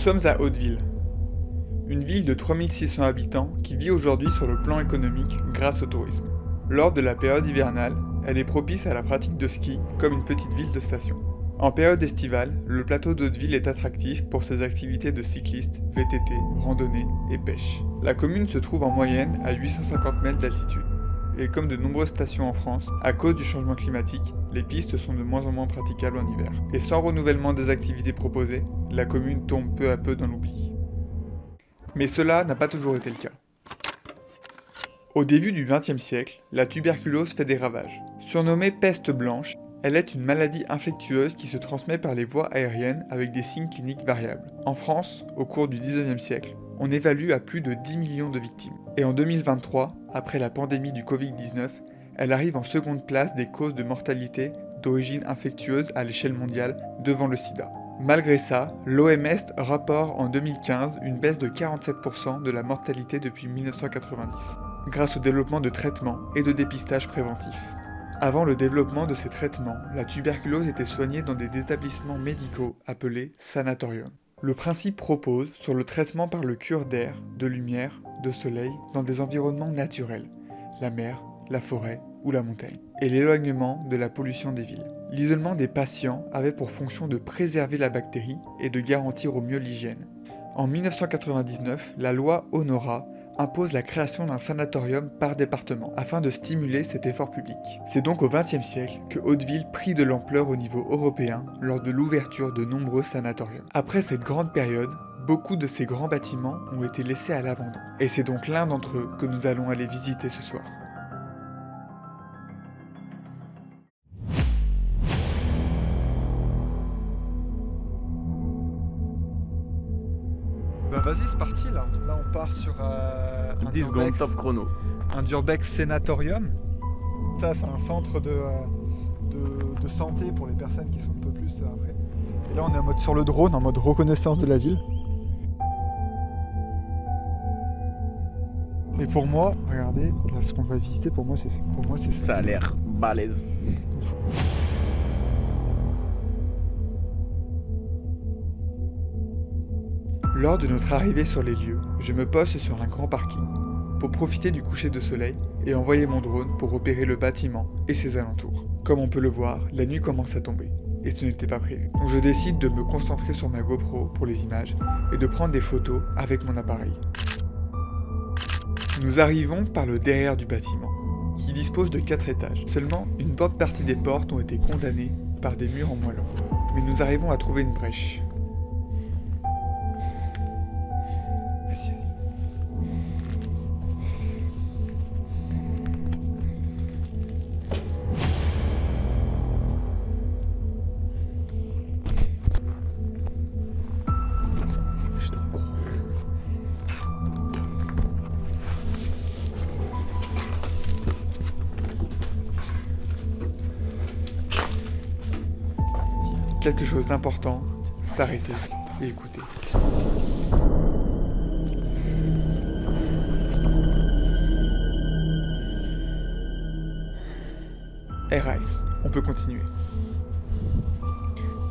sommes à Hauteville, une ville de 3600 habitants qui vit aujourd'hui sur le plan économique grâce au tourisme. Lors de la période hivernale, elle est propice à la pratique de ski comme une petite ville de station. En période estivale, le plateau d'Hauteville est attractif pour ses activités de cyclistes, VTT, randonnée et pêche. La commune se trouve en moyenne à 850 mètres d'altitude. Et comme de nombreuses stations en France, à cause du changement climatique, les pistes sont de moins en moins praticables en hiver. Et sans renouvellement des activités proposées, la commune tombe peu à peu dans l'oubli. Mais cela n'a pas toujours été le cas. Au début du XXe siècle, la tuberculose fait des ravages. Surnommée peste blanche, elle est une maladie infectieuse qui se transmet par les voies aériennes avec des signes cliniques variables. En France, au cours du XIXe siècle, on évalue à plus de 10 millions de victimes. Et en 2023, après la pandémie du Covid-19, elle arrive en seconde place des causes de mortalité d'origine infectieuse à l'échelle mondiale devant le sida. Malgré ça, l'OMS rapporte en 2015 une baisse de 47% de la mortalité depuis 1990, grâce au développement de traitements et de dépistage préventifs. Avant le développement de ces traitements, la tuberculose était soignée dans des établissements médicaux appelés sanatoriums. Le principe repose sur le traitement par le cure d'air, de lumière, de soleil dans des environnements naturels, la mer, la forêt ou la montagne, et l'éloignement de la pollution des villes. L'isolement des patients avait pour fonction de préserver la bactérie et de garantir au mieux l'hygiène. En 1999, la loi Honora impose la création d'un sanatorium par département, afin de stimuler cet effort public. C'est donc au XXe siècle que Hauteville prit de l'ampleur au niveau européen lors de l'ouverture de nombreux sanatoriums. Après cette grande période, beaucoup de ces grands bâtiments ont été laissés à l'abandon. Et c'est donc l'un d'entre eux que nous allons aller visiter ce soir. Bah vas-y, c'est parti là. Là on part sur un 10 secondes, Durbex, top chrono. un Durbex Sanatorium. Ça c'est un centre de santé pour les personnes qui sont un peu plus après. Et là on est en mode sur le drone, en mode reconnaissance de la ville. Et pour moi, regardez, là ce qu'on va visiter pour moi c'est ça. Ça a l'air balèze. Lors de notre arrivée sur les lieux, je me poste sur un grand parking pour profiter du coucher de soleil et envoyer mon drone pour repérer le bâtiment et ses alentours. Comme on peut le voir, la nuit commence à tomber et ce n'était pas prévu. Donc je décide de me concentrer sur ma GoPro pour les images et de prendre des photos avec mon appareil. Nous arrivons par le derrière du bâtiment, qui dispose de 4 étages. Seulement, une bonne partie des portes ont été condamnées par des murs en moellon. Mais nous arrivons à trouver une brèche. Vas-y. Je suis trop gros. Quelque chose d'important, s'arrêter et écouter. Rice, on peut continuer.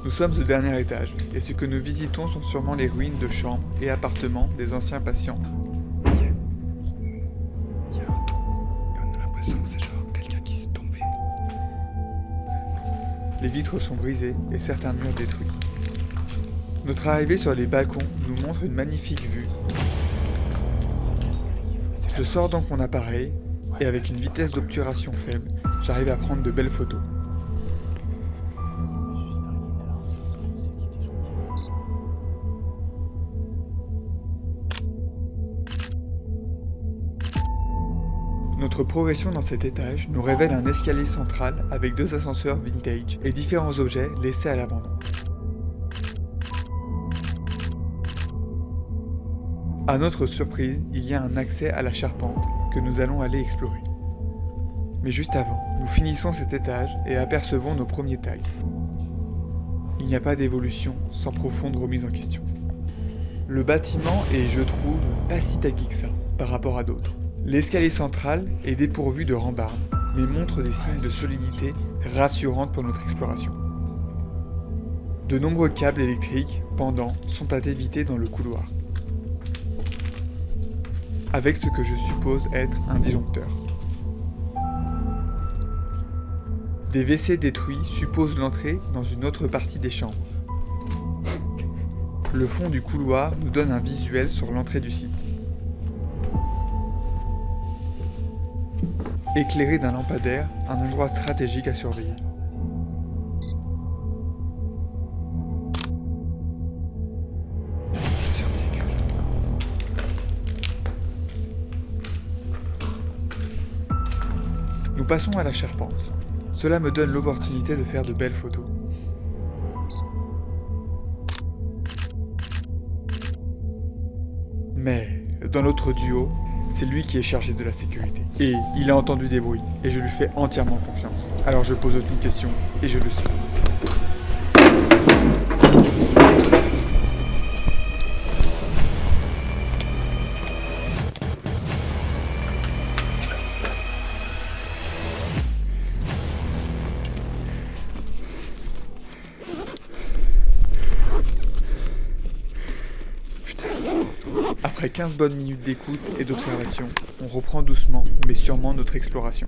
Nous sommes au dernier étage, et ce que nous visitons sont sûrement les ruines de chambres et appartements des anciens patients. Il y a un trou, on a l'impression que c'est genre quelqu'un qui s'est tombé. Les vitres sont brisées et certains murs détruits. Notre arrivée sur les balcons nous montre une magnifique vue. Je sors donc mon appareil, et avec une vitesse d'obturation faible, j'arrive à prendre de belles photos. Notre progression dans cet étage nous révèle un escalier central avec 2 ascenseurs vintage et différents objets laissés à l'abandon. À notre surprise, il y a un accès à la charpente que nous allons aller explorer. Mais juste avant, nous finissons cet étage et apercevons nos premiers tags. Il n'y a pas d'évolution sans profonde remise en question. Le bâtiment est, je trouve, pas si tagué que ça par rapport à d'autres. L'escalier central est dépourvu de rambardes, mais montre des signes de solidité rassurantes pour notre exploration. De nombreux câbles électriques, pendants, sont à éviter dans le couloir, avec ce que je suppose être un disjoncteur. Des WC détruits supposent l'entrée dans une autre partie des chambres. Le fond du couloir nous donne un visuel sur l'entrée du site. Éclairé d'un lampadaire, un endroit stratégique à surveiller. Chaussures de sécu. Nous passons à la charpente. Cela me donne l'opportunité de faire de belles photos. Mais, dans notre duo, c'est lui qui est chargé de la sécurité. Et il a entendu des bruits, et je lui fais entièrement confiance. Alors je pose aucune question, et je le suis. Après 15 bonnes minutes d'écoute et d'observation, on reprend doucement mais sûrement notre exploration.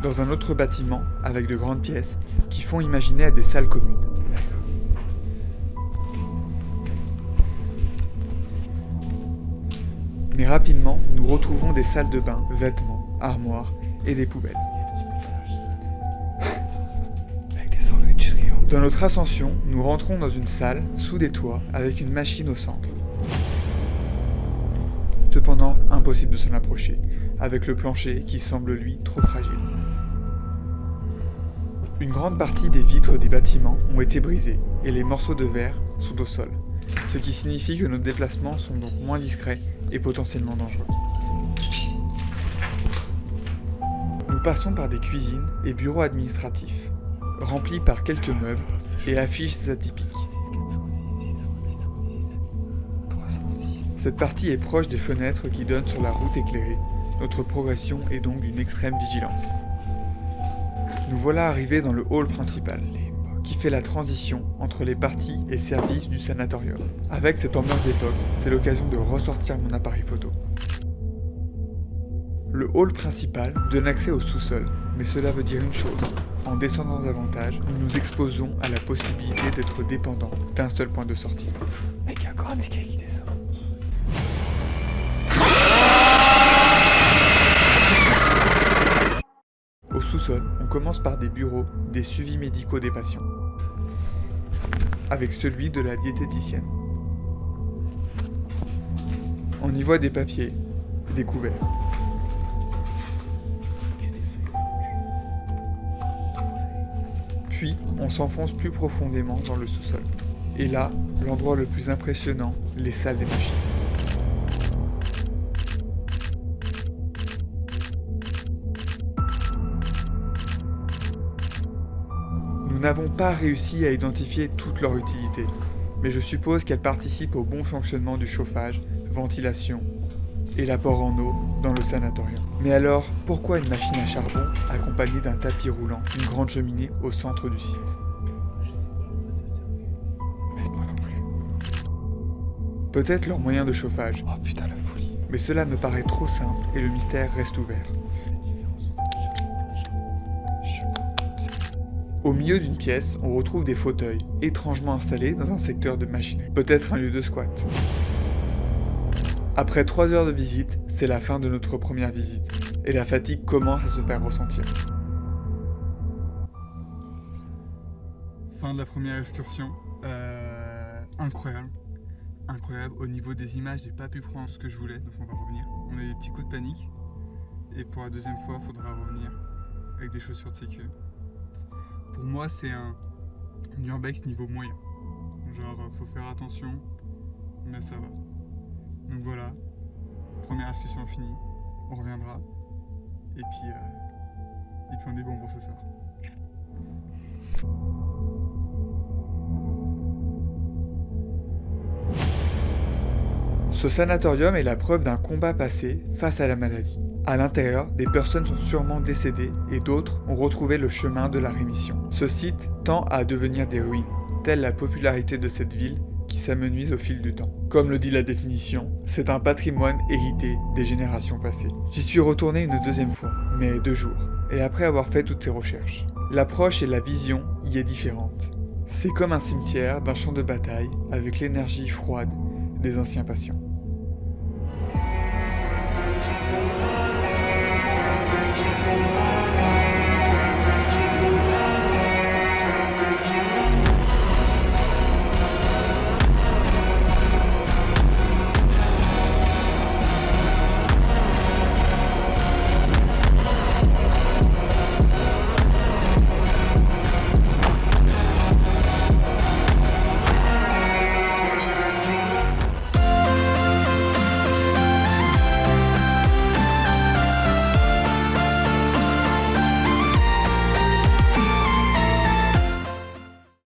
Dans un autre bâtiment, avec de grandes pièces, qui font imaginer à des salles communes. Mais rapidement, nous retrouvons des salles de bain, vêtements, armoires et des poubelles. Avec des sandwichs riants. Dans notre ascension, nous rentrons dans une salle, sous des toits, avec une machine au centre. Cependant, impossible de s'en approcher, avec le plancher qui semble lui trop fragile. Une grande partie des vitres des bâtiments ont été brisées, et les morceaux de verre sont au sol, ce qui signifie que nos déplacements sont donc moins discrets et potentiellement dangereux. Nous passons par des cuisines et bureaux administratifs, remplis par quelques meubles et affiches atypiques. 306. Cette partie est proche des fenêtres qui donnent sur la route éclairée. Notre progression est donc d'une extrême vigilance. Nous voilà arrivés dans le hall principal, qui fait la transition entre les parties et services du sanatorium. Avec cette ambiance d'époque, c'est l'occasion de ressortir mon appareil photo. Le hall principal donne accès au sous-sol, mais cela veut dire une chose. En descendant davantage, nous nous exposons à la possibilité d'être dépendants d'un seul point de sortie. Mec, il y a encore un escalier qui descend. Au sous-sol, on commence par des bureaux, des suivis médicaux des patients, avec celui de la diététicienne. On y voit des papiers, des couverts. Puis, on s'enfonce plus profondément dans le sous-sol. Et là, l'endroit le plus impressionnant, les salles des machines. Nous n'avons pas réussi à identifier toute leur utilité, mais je suppose qu'elles participent au bon fonctionnement du chauffage, ventilation et l'apport en eau dans le sanatorium. Mais alors, pourquoi une machine à charbon accompagnée d'un tapis roulant, une grande cheminée au centre du site? Mec, moi non plus. Peut-être leur moyen de chauffage, Oh putain, la folie. mais cela me paraît trop simple et le mystère reste ouvert. Au milieu d'une pièce, on retrouve des fauteuils, étrangement installés dans un secteur de machinerie. Peut-être un lieu de squat. Après 3 heures de visite, c'est la fin de notre première visite, et la fatigue commence à se faire ressentir. Fin de la première excursion. Incroyable. Incroyable. Au niveau des images, j'ai pas pu prendre ce que je voulais, donc on va revenir. On a eu des petits coups de panique, et pour la deuxième fois, il faudra revenir avec des chaussures de sécu. Pour moi, c'est un urbex niveau moyen. Genre, faut faire attention, mais ça va. Donc voilà, première excursion finie, on reviendra. Et puis on est bon pour ce soir. Ce sanatorium est la preuve d'un combat passé face à la maladie. À l'intérieur, des personnes sont sûrement décédées et d'autres ont retrouvé le chemin de la rémission. Ce site tend à devenir des ruines, telle la popularité de cette ville qui s'amenuise au fil du temps. Comme le dit la définition, c'est un patrimoine hérité des générations passées. J'y suis retourné une deuxième fois, mais 2 jours, et après avoir fait toutes ces recherches. L'approche et la vision y est différente. C'est comme un cimetière d'un champ de bataille avec l'énergie froide des anciens patients.